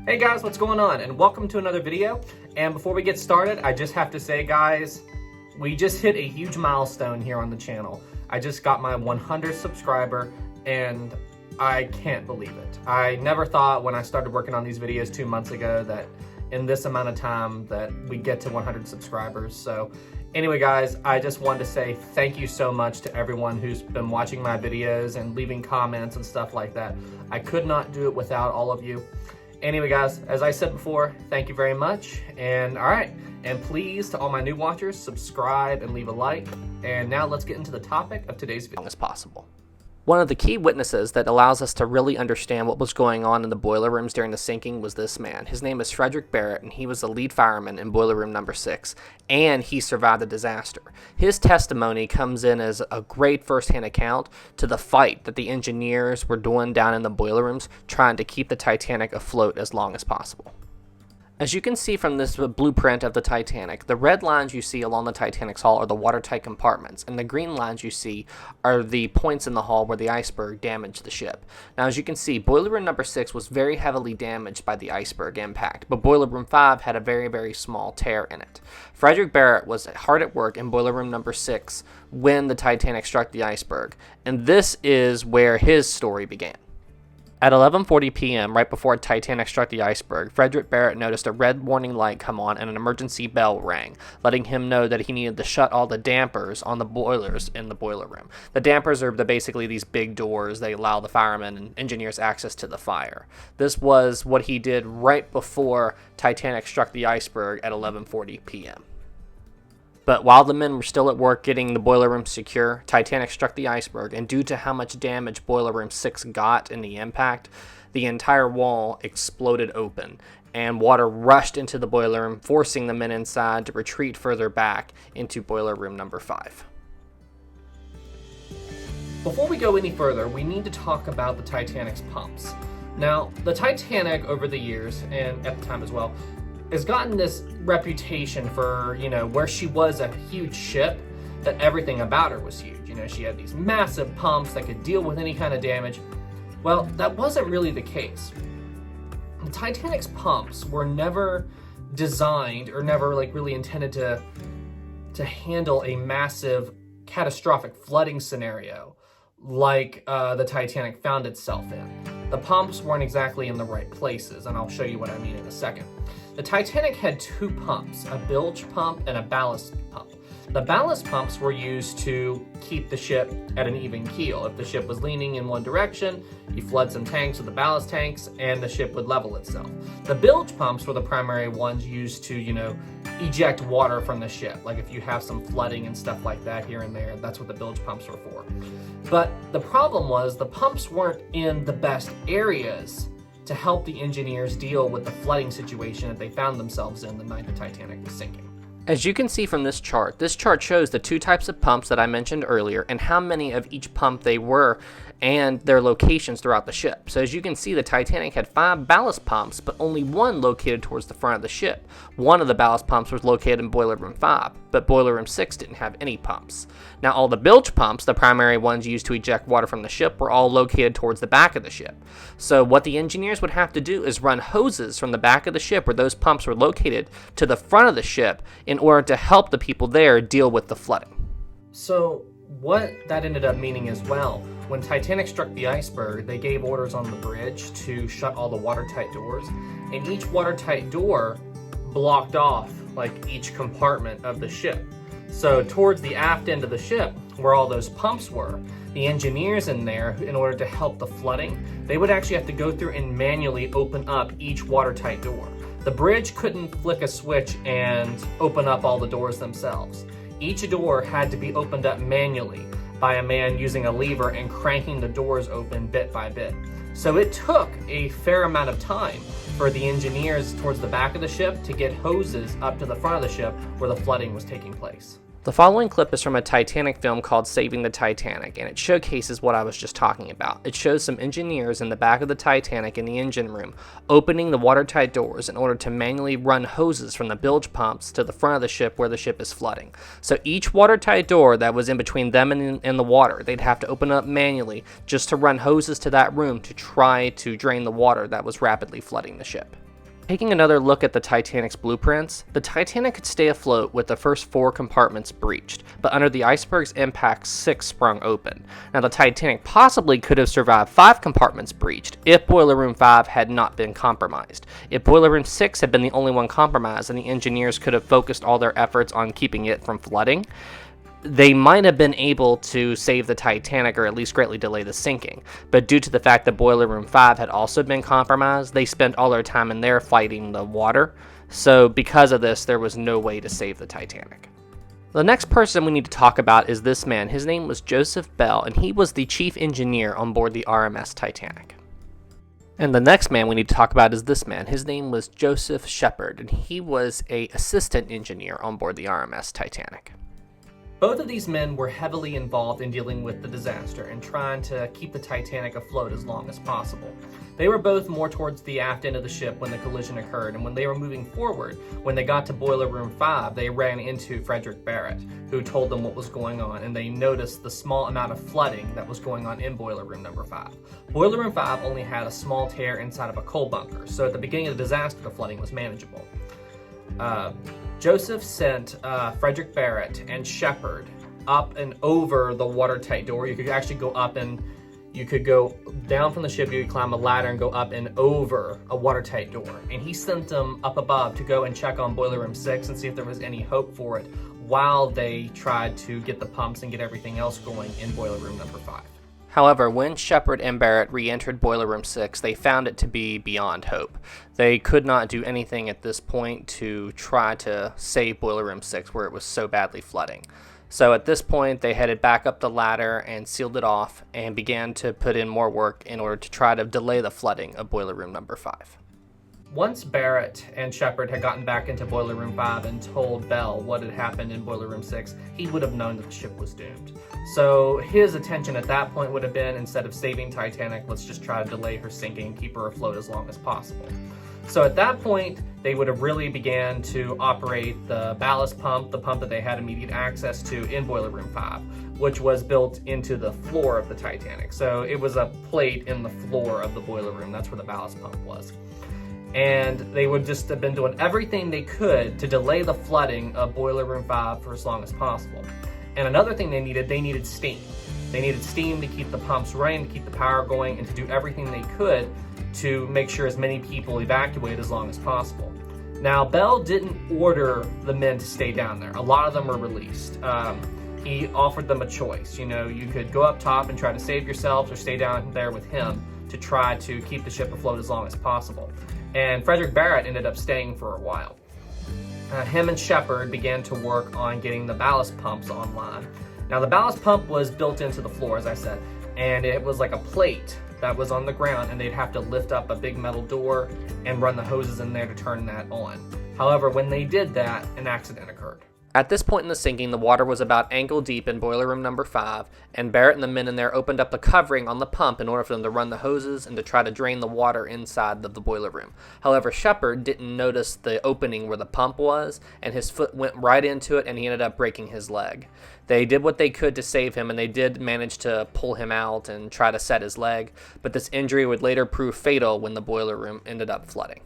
Hey guys, what's going on? And welcome to another video. And before we get started, I just have to say, guys, we just hit a huge milestone here on the channel. I just got my 100th subscriber and I can't believe it. I never thought when I started working on these videos 2 months ago that in this amount of time that we'd get to 100 subscribers. So anyway, guys, I just wanted to say thank you so much to everyone who's been watching my videos and leaving comments and stuff like that. I could not do it without all of you. Anyway, guys, as I said before, thank you very much. And all right, and please, to all my new watchers, subscribe and leave a like. And now let's get into the topic of today's video. As possible. One of the key witnesses that allows us to really understand what was going on in the boiler rooms during the sinking was this man. His name is Frederick Barrett, and he was the lead fireman in boiler room number 6, and he survived the disaster. His testimony comes in as a great first-hand account to the fight that the engineers were doing down in the boiler rooms, trying to keep the Titanic afloat as long as possible. As you can see from this blueprint of the Titanic, the red lines you see along the Titanic's hull are the watertight compartments, and the green lines you see are the points in the hull where the iceberg damaged the ship. Now, as you can see, boiler room number 6 was very heavily damaged by the iceberg impact, but boiler room 5 had a very, very small tear in it. Frederick Barrett was hard at work in boiler room number 6 when the Titanic struck the iceberg, and this is where his story began. At 11:40 p.m., right before Titanic struck the iceberg, Frederick Barrett noticed a red warning light come on and an emergency bell rang, letting him know that he needed to shut all the dampers on the boilers in the boiler room. The dampers are basically these big doors. They allow the firemen and engineers access to the fire. This was what he did right before Titanic struck the iceberg at 11:40 p.m. But while the men were still at work getting the boiler room secure, Titanic struck the iceberg, and due to how much damage boiler room 6 got in the impact, the entire wall exploded open, and water rushed into the boiler room, forcing the men inside to retreat further back into boiler room number 5. Before we go any further, we need to talk about the Titanic's pumps. Now, the Titanic over the years, and at the time as well, has gotten this reputation for, where she was a huge ship, that everything about her was huge. She had these massive pumps that could deal with any kind of damage. Well, that wasn't really the case. The Titanic's pumps were never designed or never really intended to handle a massive catastrophic flooding scenario like the Titanic found itself in. The pumps weren't exactly in the right places, and I'll show you what I mean in a second. The Titanic had 2 pumps, a bilge pump and a ballast pump. The ballast pumps were used to keep the ship at an even keel. If the ship was leaning in one direction, you flood some tanks with the ballast tanks and the ship would level itself. The bilge pumps were the primary ones used to, eject water from the ship. Like if you have some flooding and stuff like that here and there, that's what the bilge pumps were for. But the problem was the pumps weren't in the best areas to help the engineers deal with the flooding situation that they found themselves in the night the Titanic was sinking. As you can see from this chart shows the 2 types of pumps that I mentioned earlier and how many of each pump they were and their locations throughout the ship. So as you can see, the Titanic had 5 ballast pumps, but only 1 located towards the front of the ship. One of the ballast pumps was located in boiler room 5, but boiler room 6 didn't have any pumps. Now all the bilge pumps, the primary ones used to eject water from the ship, were all located towards the back of the ship. So what the engineers would have to do is run hoses from the back of the ship where those pumps were located to the front of the ship in order to help the people there deal with the flooding. So what that ended up meaning as well, when Titanic struck the iceberg, they gave orders on the bridge to shut all the watertight doors, and each watertight door blocked off each compartment of the ship. So towards the aft end of the ship, where all those pumps were, the engineers in there, in order to help the flooding, they would actually have to go through and manually open up each watertight door. The bridge couldn't flick a switch and open up all the doors themselves. Each door had to be opened up manually by a man using a lever and cranking the doors open bit by bit. So it took a fair amount of time for the engineers towards the back of the ship to get hoses up to the front of the ship where the flooding was taking place. The following clip is from a Titanic film called Saving the Titanic, and it showcases what I was just talking about. It shows some engineers in the back of the Titanic in the engine room opening the watertight doors in order to manually run hoses from the bilge pumps to the front of the ship where the ship is flooding. So each watertight door that was in between them and the water, they'd have to open up manually just to run hoses to that room to try to drain the water that was rapidly flooding the ship. Taking another look at the Titanic's blueprints, the Titanic could stay afloat with the first 4 compartments breached, but under the iceberg's impact 6 sprung open. Now the Titanic possibly could have survived 5 compartments breached if Boiler Room 5 had not been compromised. If Boiler Room 6 had been the only one compromised, then the engineers could have focused all their efforts on keeping it from flooding. They might have been able to save the Titanic or at least greatly delay the sinking, but due to the fact that Boiler Room 5 had also been compromised, they spent all their time in there fighting the water, so because of this, there was no way to save the Titanic. The next person we need to talk about is this man. His name was Joseph Bell, and he was the chief engineer on board the RMS Titanic. And the next man we need to talk about is this man. His name was Joseph Shepard, and he was an assistant engineer on board the RMS Titanic. Both of these men were heavily involved in dealing with the disaster and trying to keep the Titanic afloat as long as possible. They were both more towards the aft end of the ship when the collision occurred, and when they were moving forward, when they got to Boiler Room 5, they ran into Frederick Barrett, who told them what was going on, and they noticed the small amount of flooding that was going on in Boiler Room number 5. Boiler Room 5 only had a small tear inside of a coal bunker, so at the beginning of the disaster, the flooding was manageable. Joseph sent Frederick Barrett and Shepard up and over the watertight door. You could actually go up and you could go down from the ship, you could climb a ladder and go up and over a watertight door. And he sent them up above to go and check on Boiler Room 6 and see if there was any hope for it while they tried to get the pumps and get everything else going in Boiler Room number 5. However, when Shepard and Barrett re-entered Boiler Room 6, they found it to be beyond hope. They could not do anything at this point to try to save Boiler Room 6 where it was so badly flooding. So at this point, they headed back up the ladder and sealed it off and began to put in more work in order to try to delay the flooding of Boiler Room number 5. Once Barrett and Shepard had gotten back into Boiler Room 5 and told Bell what had happened in Boiler Room 6, he would have known that the ship was doomed. So his attention at that point would have been, instead of saving Titanic, let's just try to delay her sinking and keep her afloat as long as possible. So at that point, they would have really began to operate the ballast pump, the pump that they had immediate access to in Boiler Room 5, which was built into the floor of the Titanic. So it was a plate in the floor of the boiler room. That's where the ballast pump was. And they would just have been doing everything they could to delay the flooding of Boiler Room 5 for as long as possible. And another thing they needed steam. They needed steam to keep the pumps running, to keep the power going, and to do everything they could to make sure as many people evacuated as long as possible. Now, Bell didn't order the men to stay down there. A lot of them were released. He offered them a choice. You know, you could go up top and try to save yourselves or stay down there with him to try to keep the ship afloat as long as possible. And Frederick Barrett ended up staying for a while. Him and Shepard began to work on getting the ballast pumps online. Now, the ballast pump was built into the floor, as I said, and it was like a plate that was on the ground, and they'd have to lift up a big metal door and run the hoses in there to turn that on. However, when they did that, an accident occurred. At this point in the sinking, the water was about ankle deep in Boiler Room number 5, and Barrett and the men in there opened up the covering on the pump in order for them to run the hoses and to try to drain the water inside of the boiler room. However, Shepard didn't notice the opening where the pump was, and his foot went right into it, and he ended up breaking his leg. They did what they could to save him, and they did manage to pull him out and try to set his leg, but this injury would later prove fatal when the boiler room ended up flooding.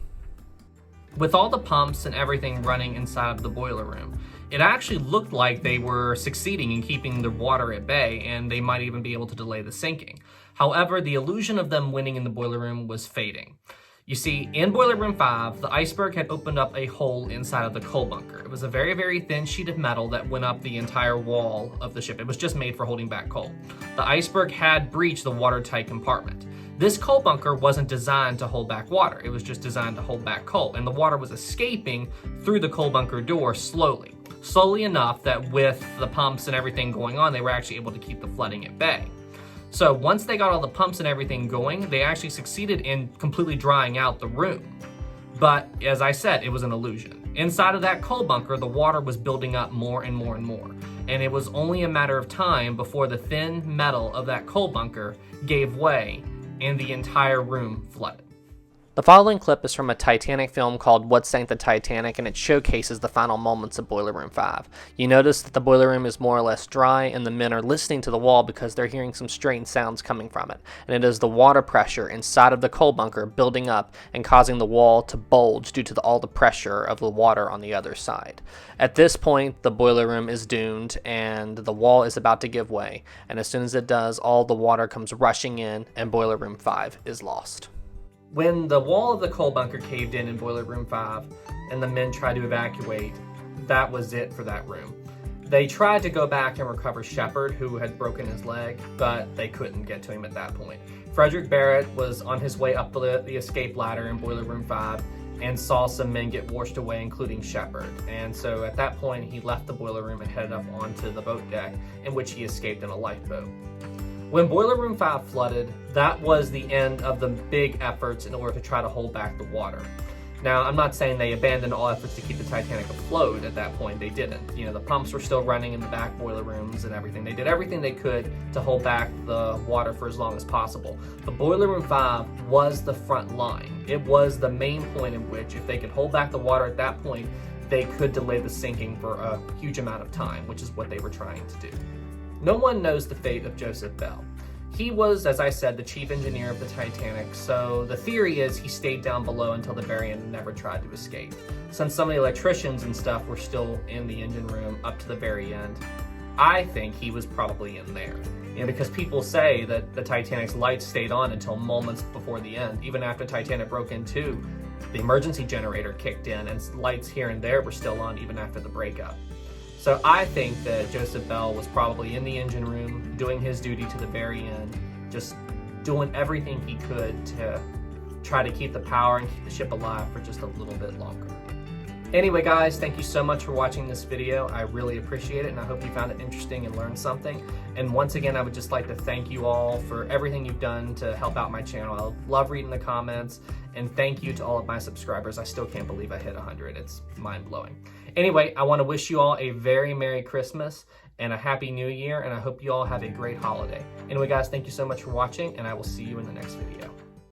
With all the pumps and everything running inside of the boiler room, it actually looked like they were succeeding in keeping the water at bay, and they might even be able to delay the sinking. However, the illusion of them winning in the boiler room was fading. You see, in Boiler Room 5, the iceberg had opened up a hole inside of the coal bunker. It was a very, very thin sheet of metal that went up the entire wall of the ship. It was just made for holding back coal. The iceberg had breached the watertight compartment. This coal bunker wasn't designed to hold back water. It was just designed to hold back coal, and the water was escaping through the coal bunker door slowly. Slowly enough that with the pumps and everything going on, they were actually able to keep the flooding at bay. So once they got all the pumps and everything going, they actually succeeded in completely drying out the room. But as I said, it was an illusion. Inside of that coal bunker, the water was building up more and more and more. And it was only a matter of time before the thin metal of that coal bunker gave way and the entire room flooded. The following clip is from a Titanic film called What Sank the Titanic, and it showcases the final moments of Boiler Room 5. You notice that the boiler room is more or less dry, and the men are listening to the wall because they're hearing some strange sounds coming from it. And it is the water pressure inside of the coal bunker building up and causing the wall to bulge due to all the pressure of the water on the other side. At this point, the boiler room is doomed, and the wall is about to give way. And as soon as it does, all the water comes rushing in, and Boiler Room 5 is lost. When the wall of the coal bunker caved in Boiler Room 5 and the men tried to evacuate, that was it for that room. They tried to go back and recover Shepard, who had broken his leg, but they couldn't get to him at that point. Frederick Barrett was on his way up the escape ladder in Boiler Room 5 and saw some men get washed away, including Shepard. And so at that point, he left the boiler room and headed up onto the boat deck, in which he escaped in a lifeboat. When Boiler Room 5 flooded, that was the end of the big efforts in order to try to hold back the water. Now, I'm not saying they abandoned all efforts to keep the Titanic afloat at that point. They didn't. You know, the pumps were still running in the back boiler rooms and everything. They did everything they could to hold back the water for as long as possible. But Boiler Room 5 was the front line. It was the main point in which, if they could hold back the water at that point, they could delay the sinking for a huge amount of time, which is what they were trying to do. No one knows the fate of Joseph Bell. He was, as I said, the chief engineer of the Titanic, so the theory is he stayed down below until the very end and never tried to escape. Since some of the electricians and stuff were still in the engine room up to the very end, I think he was probably in there. You know, because people say that the Titanic's lights stayed on until moments before the end. Even after Titanic broke in two, the emergency generator kicked in and lights here and there were still on even after the breakup. So I think that Joseph Bell was probably in the engine room, doing his duty to the very end, just doing everything he could to try to keep the power and keep the ship alive for just a little bit longer. Anyway, guys, thank you so much for watching this video. I really appreciate it, and I hope you found it interesting and learned something. And once again, I would just like to thank you all for everything you've done to help out my channel. I love reading the comments, and thank you to all of my subscribers. I still can't believe I hit 100. It's mind-blowing. Anyway, I want to wish you all a very Merry Christmas and a Happy New Year, and I hope you all have a great holiday. Anyway, guys, thank you so much for watching, and I will see you in the next video.